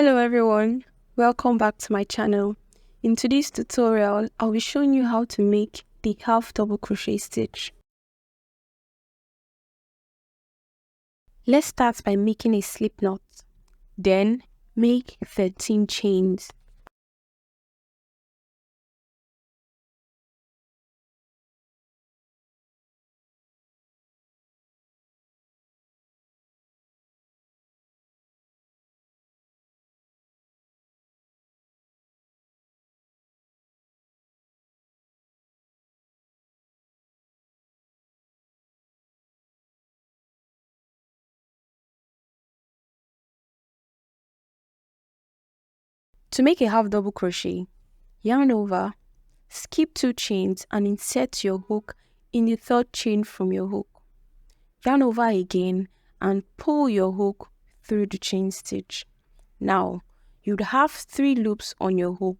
Hello everyone, welcome back to my channel. In today's tutorial, I'll be showing you how to make the half double crochet stitch. Let's start by making a slip knot. Then make 13 chains. To make a half double crochet, yarn over, skip 2 chains and insert your hook in the 3rd chain from your hook. Yarn over again and pull your hook through the chain stitch. Now, you'd have 3 loops on your hook.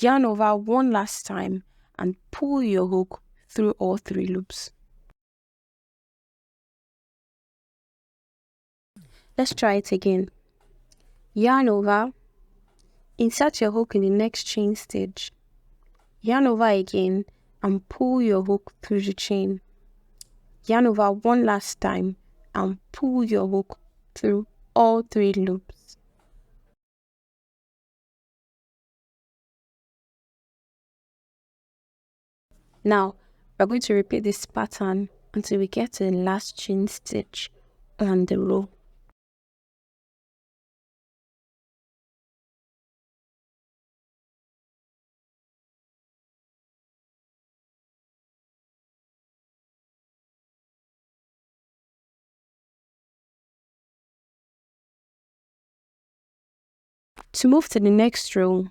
Yarn over one last time and pull your hook through all 3 loops. Let's try it again. Yarn over, insert your hook in the next chain stitch. Yarn over again and pull your hook through the chain. Yarn over one last time and pull your hook through all 3 loops. Now, we're going to repeat this pattern until we get to the last chain stitch on the row. To move to the next row,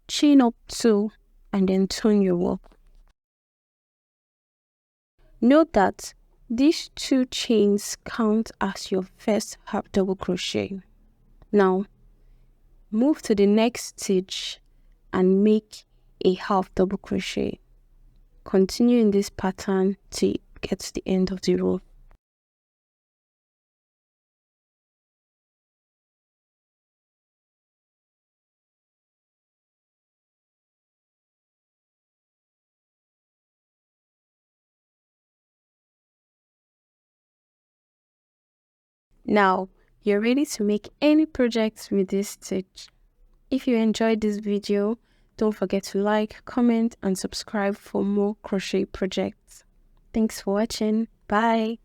chain up 2 and then turn your work. Note that these 2 chains count as your first half double crochet. Now, move to the next stitch and make a half double crochet. Continue in this pattern till you get to the end of the row. Now, you're ready to make any projects with this stitch. If you enjoyed this video, don't forget to like, comment, and subscribe for more crochet projects. Thanks for watching. Bye!